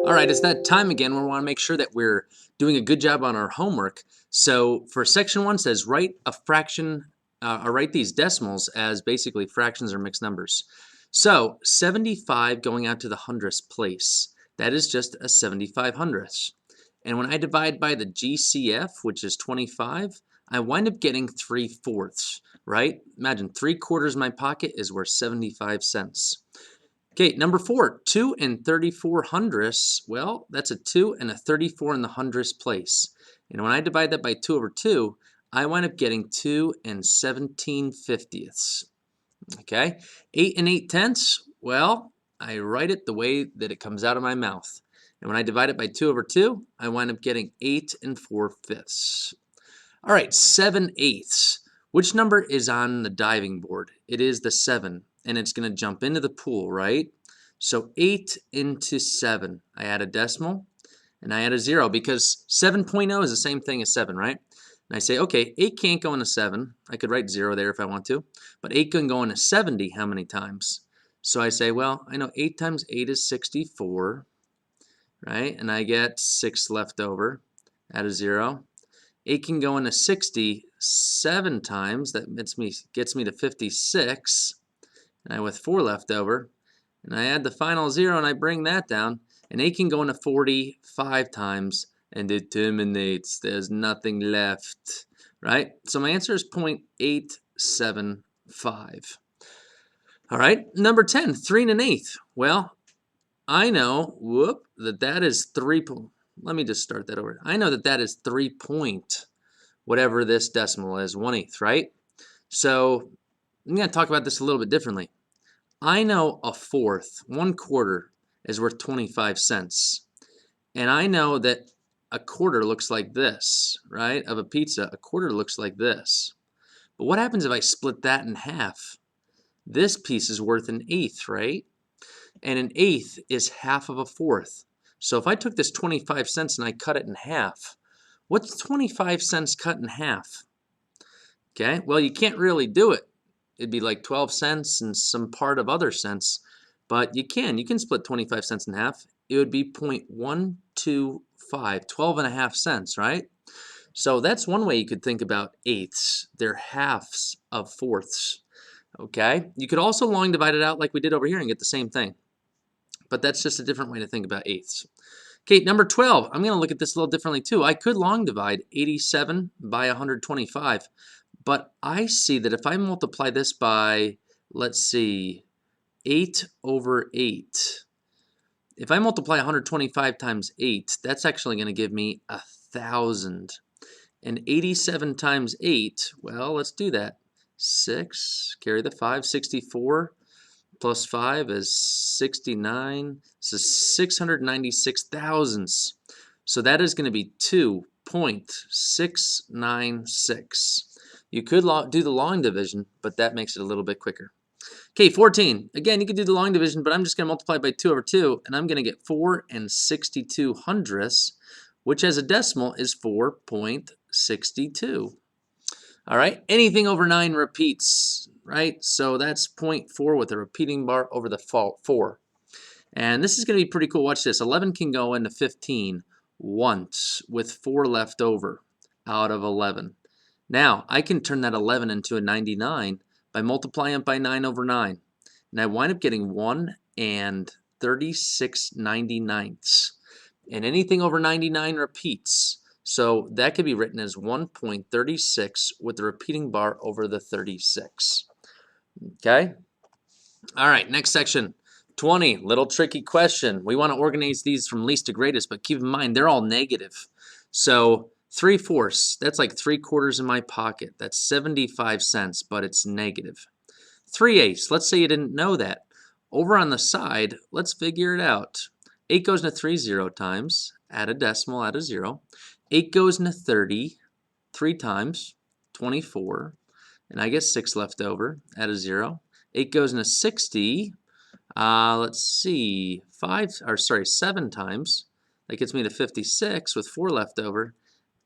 All right, it's that time again where we want to make sure that we're doing a good job on our homework. So for section 1 says write a fraction, or write these decimals as basically fractions or mixed numbers. So 75 going out to the hundredths place, that is just a 75 hundredths. And when I divide by the GCF, which is 25, I wind up getting 3/4, right? Imagine 3/4 of my pocket is worth 75 cents. Okay, number 4, 2 and 34 hundredths. Well, that's a 2 and a 34 in the hundredths place. And when I divide that by 2 over 2, I wind up getting 2 and 17 fiftieths. Okay, 8 and 8 tenths. Well, I write it the way that it comes out of my mouth. And when I divide it by 2 over 2, I wind up getting 8 and 4 fifths. All right, 7 eighths. Which number is on the diving board? It is the 7, and it's going to jump into the pool, right? So 8 into 7. I add a decimal, and I add a 0, because 7.0 is the same thing as 7, right? And I say, okay, 8 can't go into 7. I could write 0 there if I want to. But 8 can go into 70 how many times? So I say, well, I know 8 times 8 is 64, right? And I get 6 left over. Add a 0. 8 can go into 60 7 times. That gets me to 56. And I with 4 left over. And I add the final 0 and I bring that down. And 8 can go into 45 times and it terminates. There's nothing left. Right? So my answer is 0.875. All right, number 10, 3 and an eighth. Well, I know, that is 3. Let me just start that over. I know that is 3 point whatever this decimal is, 1/8, right? So I'm going to talk about this a little bit differently. I know a fourth, 1/4, is worth 25 cents. And I know that a quarter looks like this, right? Of a pizza, a quarter looks like this. But what happens if I split that in half? This piece is worth an eighth, right? And an eighth is half of a fourth. So if I took this 25 cents and I cut it in half, what's 25 cents cut in half? Okay, well, you can't really do it. It'd be like 12 cents and some part of other cents, but you can split 25 cents in half. It would be 0.125, 12 and a half cents, right? So that's one way you could think about eighths. They're halves of fourths, okay? You could also long divide it out like we did over here and get the same thing, but that's just a different way to think about eighths. Okay, number 12, I'm going to look at this a little differently too. I could long divide 87 by 125, but I see that if I multiply this by, let's see, 8 over 8, if I multiply 125 times 8, that's actually going to give me 1,000. And 87 times 8, well, let's do that. 6, carry the 5, 64. Plus 5 is 69. So 696 thousandths. So that is going to be 2.696. You could do the long division, but that makes it a little bit quicker. Okay, 14. Again, you could do the long division, but I'm just going to multiply by 2 over 2, and I'm going to get 4 and 62 hundredths, which as a decimal is 4.62. All right, anything over 9 repeats, right? So that's 0.4 with a repeating bar over the 4. And this is going to be pretty cool. Watch this. 11 can go into 15 once with 4 left over out of 11. Now, I can turn that 11 into a 99 by multiplying it by 9 over 9. And I wind up getting 1 and 36 99ths. And anything over 99 repeats. So that could be written as 1.36 with the repeating bar over the 36. Okay? All right, next section. 20, little tricky question. We want to organize these from least to greatest, but keep in mind they're all negative. So 3/4, that's like 3/4 in my pocket. That's 75 cents, but it's negative. 3/8, let's say you didn't know that. Over on the side, let's figure it out. 8 goes into 3 0 times. Add a decimal, add a 0. 8 goes into 30 3 times, 24. And I get 6 left over, add a 0. 8 goes into 60. Let's see, 7 times. That gets me to 56 with 4 left over.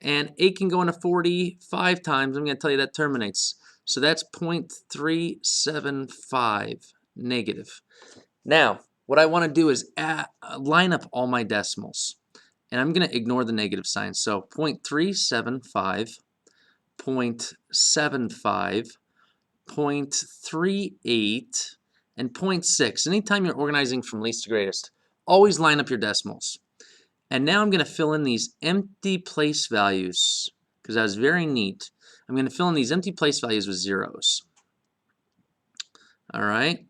And 8 can go into 45 times. I'm going to tell you that terminates. So that's 0.375 negative. Now, what I want to do is line up all my decimals. And I'm going to ignore the negative signs. So 0.375, 0.75, 0.38, and 0.6. Anytime you're organizing from least to greatest, always line up your decimals. And now I'm going to fill in these empty place values because that was very neat. I'm going to fill in these empty place values with zeros. All right.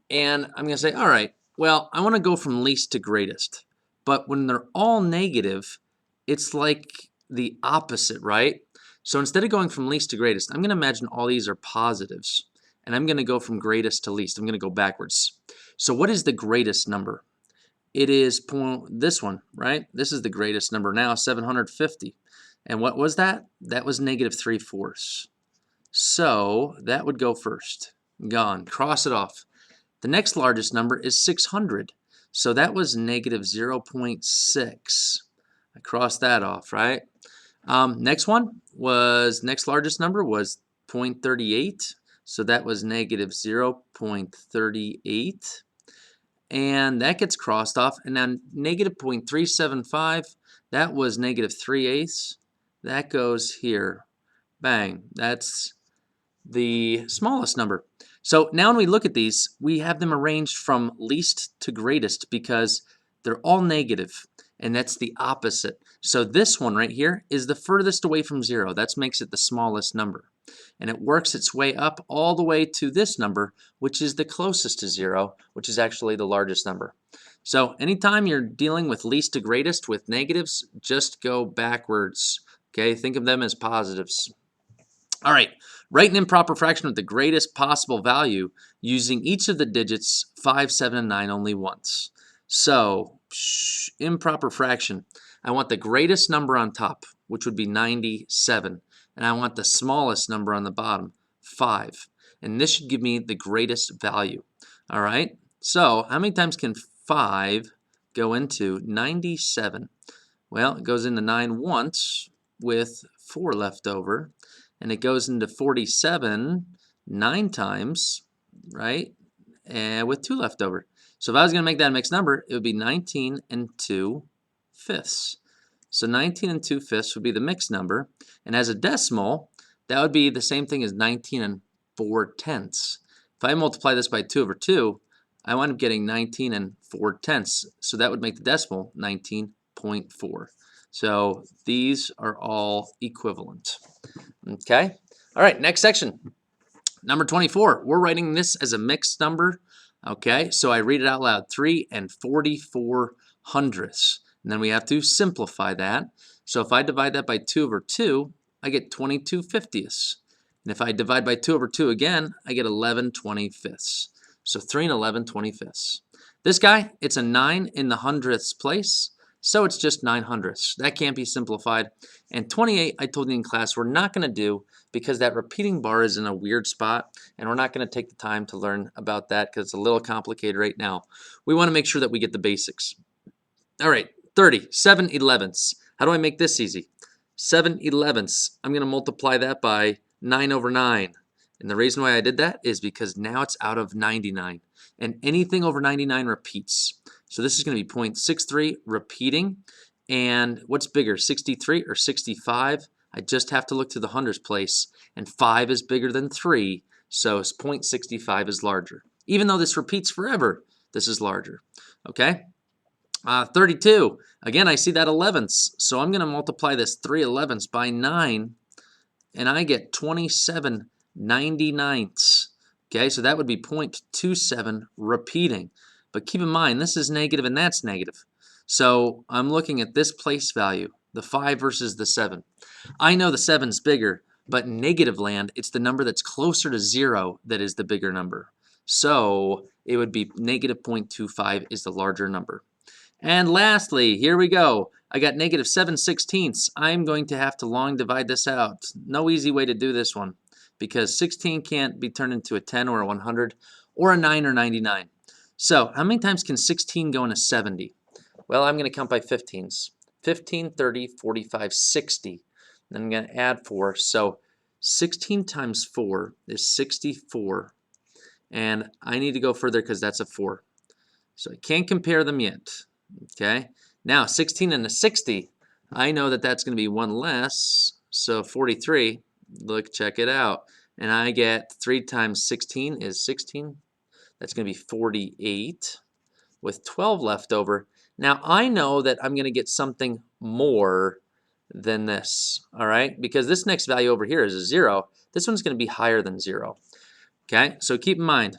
And I'm going to say, all right, well, I want to go from least to greatest. But when they're all negative, it's like the opposite, right? So instead of going from least to greatest, I'm going to imagine all these are positives. And I'm going to go from greatest to least. I'm going to go backwards. So what is the greatest number? It is this one, right? This is the greatest number now, 750. And what was that? That was -3/4. So that would go first. Gone. Cross it off. The next largest number is 600. So that was -0.6. I crossed that off, right? Next largest number was 0.38. So that was -0.38. And that gets crossed off. And then -0.375, that was -3/8. That goes here. Bang. That's the smallest number. So now when we look at these, we have them arranged from least to greatest because they're all negative, and that's the opposite. So this one right here is the furthest away from 0. That makes it the smallest number. And it works its way up all the way to this number, which is the closest to 0, which is actually the largest number. So anytime you're dealing with least to greatest with negatives, just go backwards. Okay, think of them as positives. All right, write an improper fraction with the greatest possible value using each of the digits 5, 7, and 9 only once. So, improper fraction. I want the greatest number on top, which would be 97. And I want the smallest number on the bottom, 5. And this should give me the greatest value. All right, so how many times can 5 go into 97? Well, it goes into 9 once with 4 left over. And it goes into 47 9 times, right? And with 2 left over. So if I was going to make that a mixed number, it would be 19 and 2/5. So 19 and 2/5 would be the mixed number. And as a decimal, that would be the same thing as 19 and 4/10. If I multiply this by 2/2, I wind up getting 19 and 4/10. So that would make the decimal 19.4. So these are all equivalent. Okay. All right, next section. Number 24. We're writing this as a mixed number. Okay, so I read it out loud. 3 44/100. And then we have to simplify that. So if I divide that by 2/2, I get 22/50. And if I divide by 2/2 again, I get 11/25. So 3 and 11/25. This guy, it's a 9 in the hundredths place. So it's just 9/100. That can't be simplified. And 28, I told you in class, we're not going to do because that repeating bar is in a weird spot, and we're not going to take the time to learn about that because it's a little complicated right now. We want to make sure that we get the basics. All right, 30, 7/11. How do I make this easy? 7/11. I'm going to multiply that by 9/9. And the reason why I did that is because now it's out of 99. And anything over 99 repeats. So this is going to be 0.63 repeating. And what's bigger, 63 or 65? I just have to look to the hundreds place. And 5 is bigger than 3. So 0.65 is larger. Even though this repeats forever, this is larger. Okay? 32. Again, I see that 11ths. So I'm going to multiply this 3 11ths by 9. And I get 27/99. Okay, so that would be 0.27 repeating. But keep in mind, this is negative and that's negative. So I'm looking at this place value, the 5 versus the 7. I know the 7's bigger, but in negative land, it's the number that's closer to 0 that is the bigger number. So it would be negative 0.25 is the larger number. And lastly, here we go. I got negative 7/16. I'm going to have to long divide this out. No easy way to do this one because 16 can't be turned into a 10 or a 100 or a 9 or 99. So how many times can 16 go into 70? Well, I'm going to count by 15s. 15, 30, 45, 60. Then I'm going to add 4. So 16 times 4 is 64. And I need to go further because that's a 4. So I can't compare them yet. Okay. Now 16 and a 60. I know that that's going to be one less. So 43. Look, check it out. And I get 3 times 16 is 16. That's going to be 48 with 12 left over. Now I know that I'm going to get something more than this, all right? Because this next value over here is a 0. This one's going to be higher than 0, okay? So keep in mind,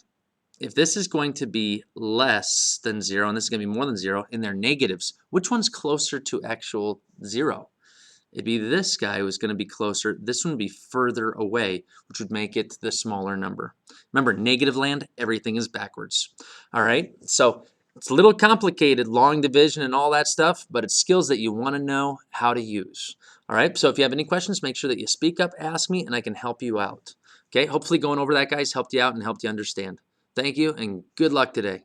if this is going to be less than 0 and this is going to be more than 0 and they're negatives, which one's closer to actual 0? It'd be this guy who's going to be closer. This one would be further away, which would make it the smaller number. Remember, negative land, everything is backwards. All right, so it's a little complicated, long division and all that stuff, but it's skills that you want to know how to use. All right, so if you have any questions, make sure that you speak up, ask me, and I can help you out. Okay, hopefully going over that, guys, helped you out and helped you understand. Thank you, and good luck today.